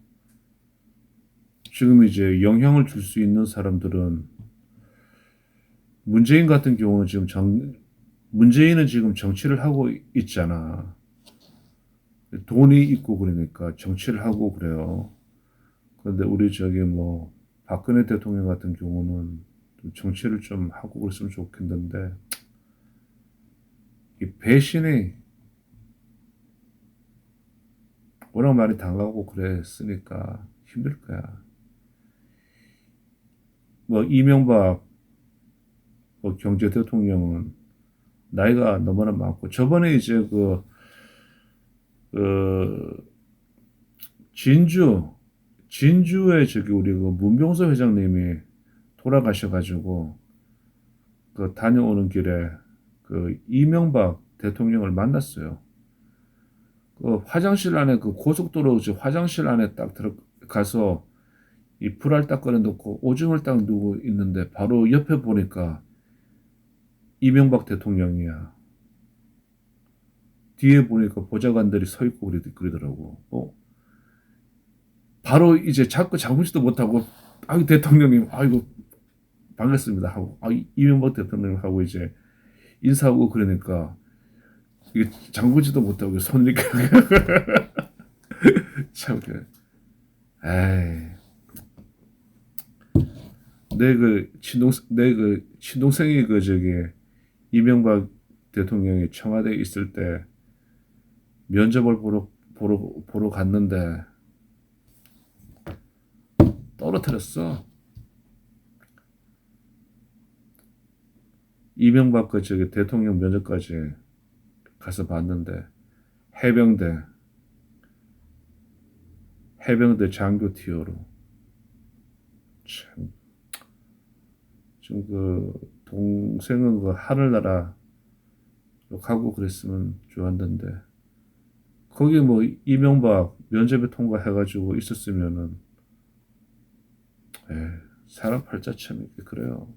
지금 이제 영향을 줄 수 있는 사람들은 문재인 같은 경우는 지금 문재인은 지금 정치를 하고 있잖아. 돈이 있고 그러니까 정치를 하고 그래요. 그런데 우리 저기 뭐 박근혜 대통령 같은 경우는 정치를 좀 하고 그랬으면 좋겠는데 이 배신이 워낙 많이 당하고 그랬으니까 힘들 거야. 뭐 이명박 뭐 경제 대통령은 나이가 너무나 많고 저번에 이제 그 진주에 저기 우리 그 문병서 회장님이 돌아가셔가지고 그 다녀오는 길에 그 이명박 대통령을 만났어요. 그 화장실 안에 그 고속도로 화장실 안에 딱 들어가서 이 불알 딱 꺼내놓고 오줌을 딱 누고 있는데 바로 옆에 보니까 이명박 대통령이야. 뒤에 보니까 보좌관들이 서 있고 그러더라고. 바로 이제 자꾸 잡지도 못하고 아유 대통령님 아이고 반갑습니다 하고 이명박 대통령 하고 이제 인사하고 그러니까 이게 잠그지도 못하고 손 이렇게 참 그, 에이 내 그 친동생이 그 저기 이명박 대통령이 청와대에 있을 때 면접을 보러 갔는데 떨어뜨렸어. 이명박 그 저기 대통령 면접까지 가서 봤는데 해병대 장교 티어로 참 지금 그 동생은 그 하늘나라 가고 그랬으면 좋았는데 거기 뭐 이명박 면접에 통과해가지고 있었으면은 사람 팔자참 이렇게 그래요.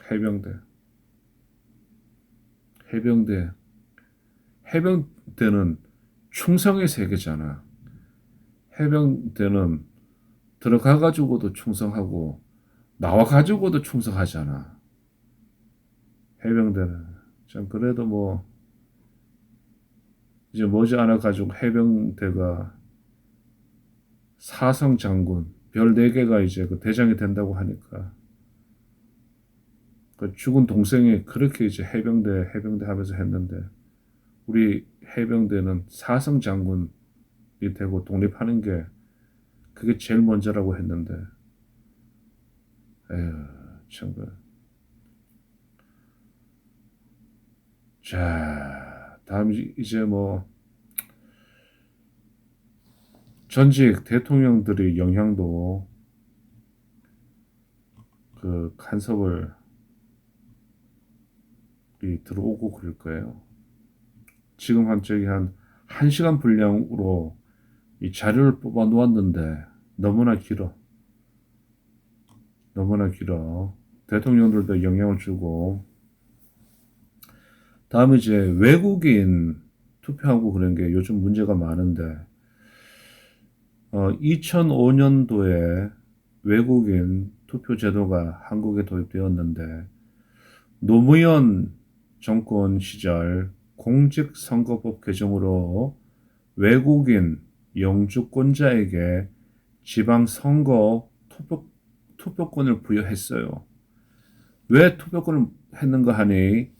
해병대 해병대는 충성의 세계잖아. 해병대는 들어가가지고도 충성하고 나와가지고도 충성하잖아. 해병대는 참 그래도 뭐 이제 머지않아 가지고 해병대가 사성 장군 별 4개가 이제 그 대장이 된다고 하니까 그 죽은 동생이 그렇게 이제 해병대 하면서 했는데 우리 해병대는 사성 장군이 되고 독립하는 게 그게 제일 먼저라고 했는데 에휴 참 그. 자 다음 이제 뭐 전직 대통령들의 영향도 그 간섭을 들어오고 그럴 거예요. 지금 한 1시간 분량으로 이 자료를 뽑아 놓았는데 너무나 길어. 대통령들도 영향을 주고 다음에 이제 외국인 투표하고 그런 게 요즘 문제가 많은데 2005년도에 외국인 투표 제도가 한국에 도입되었는데 노무현 정권 시절 공직선거법 개정으로 외국인 영주권자에게 지방선거 투표권을 부여했어요. 왜 투표권을 했는가 하니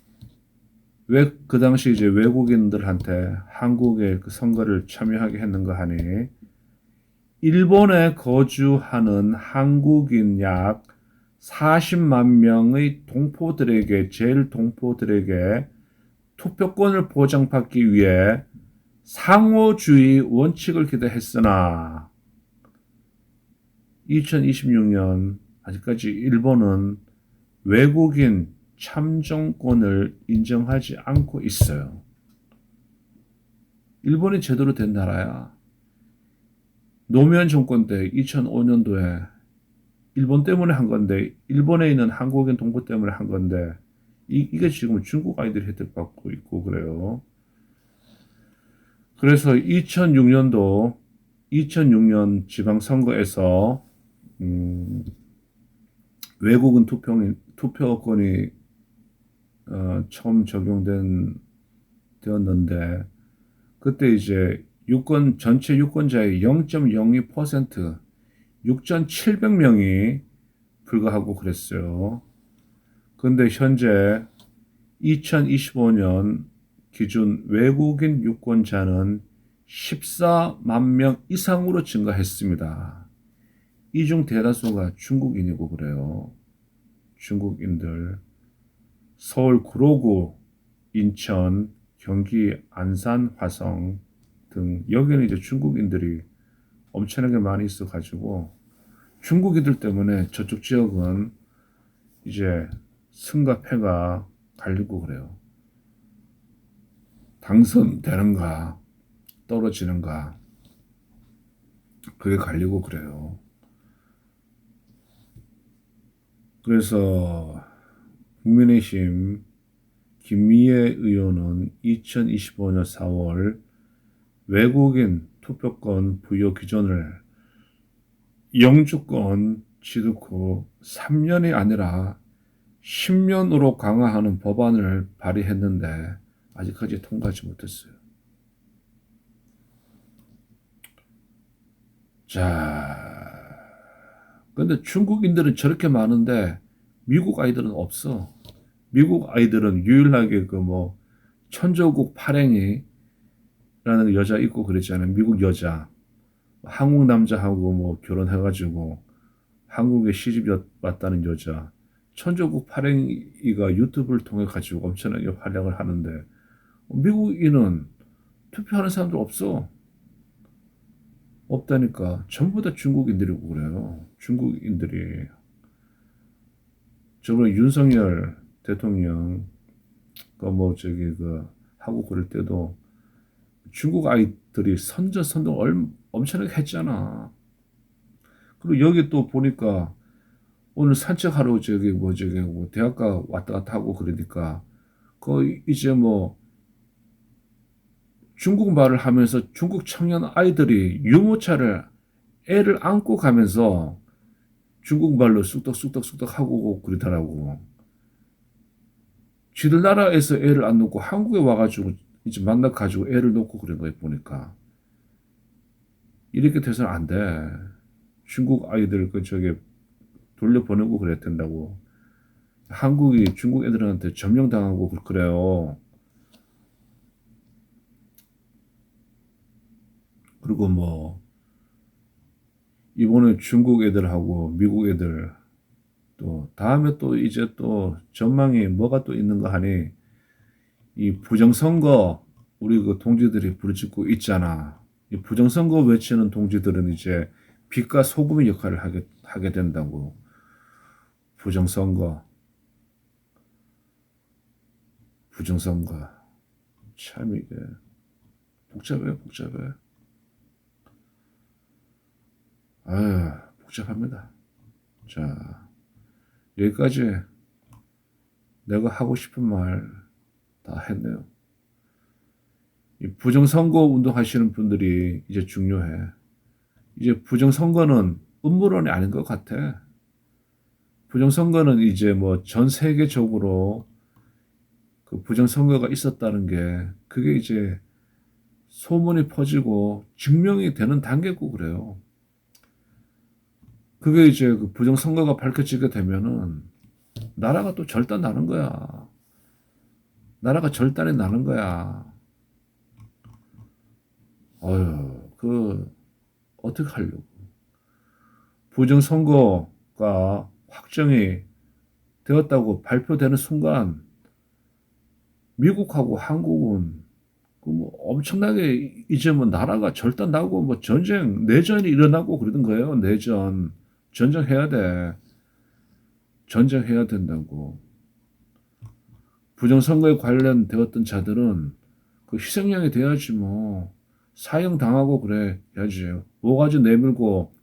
왜 그 당시 이제 외국인들한테 한국의 그 선거를 참여하게 했는가 하니 일본에 거주하는 한국인 약 40만 명의 동포들에게, 제일 동포들에게 투표권을 보장받기 위해 상호주의 원칙을 기대했으나 2026년 아직까지 일본은 외국인 참정권을 인정하지 않고 있어요. 일본이 제대로 된 나라야. 노무현 정권 때 2005년도에 일본 때문에 한 건데, 일본에 있는 한국인 동포 때문에 한 건데, 이게 지금 중국 아이들이 혜택 받고 있고 그래요. 그래서 2006년 지방선거에서 외국인 투표권이 처음 되었는데, 그때 이제 전체 유권자의 0.02%, 6,700명이 불과하고 그랬어요. 근데 현재 2025년 기준 외국인 유권자는 14만 명 이상으로 증가했습니다. 이 중 대다수가 중국인이고 그래요. 중국인들. 서울 구로구, 인천, 경기 안산, 화성 등 여기는 이제 중국인들이 엄청나게 많이 있어가지고 중국인들 때문에 저쪽 지역은 이제 승과 패가 갈리고 그래요. 당선되는가 떨어지는가 그게 갈리고 그래요. 그래서 국민의힘 김미애 의원은 2025년 4월 외국인 투표권 부여 기준을 영주권 취득 후 3년이 아니라 10년으로 강화하는 법안을 발의했는데 아직까지 통과하지 못했어요. 자, 근데 중국인들은 저렇게 많은데 미국 아이들은 없어. 미국 아이들은 유일하게 천조국 파랭이라는 여자 있고 그랬잖아요. 미국 여자. 한국 남자하고 결혼해가지고 한국에 시집 왔다는 여자. 천조국 파랭이가 유튜브를 통해 가지고 엄청나게 활약을 하는데 미국인은 투표하는 사람들 없어. 없다니까. 전부 다 중국인들이고 그래요. 중국인들이. 저번에 윤석열 대통령 하고 그럴 때도 중국 아이들이 선전 엄청나게 했잖아. 그리고 여기 또 보니까 오늘 산책하러 대학가 왔다 갔다 하고 그러니까 이제 중국말을 하면서 중국 청년 아이들이 유모차를 애를 안고 가면서 중국말로 쑥덕쑥덕 하고 그러더라고. 쥐들 나라에서 애를 안 놓고 한국에 와가지고 이제 만나가지고 애를 놓고 그런 거에 보니까 이렇게 돼서는 안 돼. 중국 아이들 돌려보내고 그래야 된다고. 한국이 중국 애들한테 점령당하고 그래요. 그리고 이번에 중국 애들하고 미국 애들 또 다음에 또 이제 또 전망이 뭐가 또 있는가 하니 이 부정선거 우리 동지들이 부르짖고 있잖아. 이 부정선거 외치는 동지들은 이제 빛과 소금의 역할을 하게 된다고. 부정선거 참 이게 복잡해. 복잡합니다. 자, 여기까지 내가 하고 싶은 말 다 했네요. 이 부정선거 운동하시는 분들이 이제 중요해. 이제 부정선거는 음모론이 아닌 것 같아. 부정선거는 이제 전 세계적으로 그 부정선거가 있었다는 게 그게 이제 소문이 퍼지고 증명이 되는 단계고 그래요. 그게 이제 그 부정선거가 밝혀지게 되면은 나라가 또 절단 나는 거야. 나라가 절단이 나는 거야. 어휴, 어떻게 하려고. 부정선거가 확정이 되었다고 발표되는 순간 미국하고 한국은 그뭐 엄청나게 이제 뭐 나라가 절단나고 뭐 전쟁 내전이 일어나고 그러던 거예요. 내전 전쟁해야 돼. 전쟁해야 된다고. 부정선거에 관련되었던 자들은 그 희생양이 돼야지 뭐 사형 당하고 그래야지. 모가지 내밀고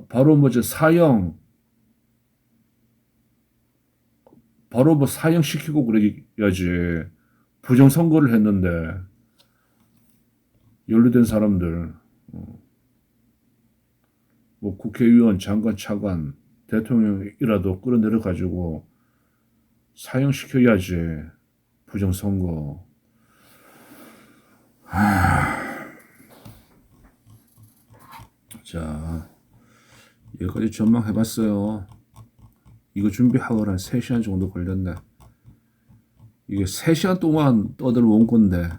바로 뭐저 사형 바로 뭐 사형 시키고 그래야지. 부정선거를 했는데 연루된 사람들 뭐 국회의원, 장관, 차관, 대통령이라도 끌어내려 가지고 사형시켜야지. 부정선거. 자, 여기까지 전망해봤어요. 이거 준비하고 한 3시간 정도 걸렸네. 이게 3시간 동안 떠들 원고인데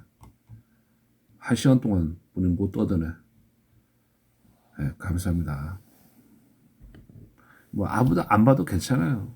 1시간 동안 우리 못 떠드네. 네, 감사합니다. 뭐 아무도 안 봐도 괜찮아요.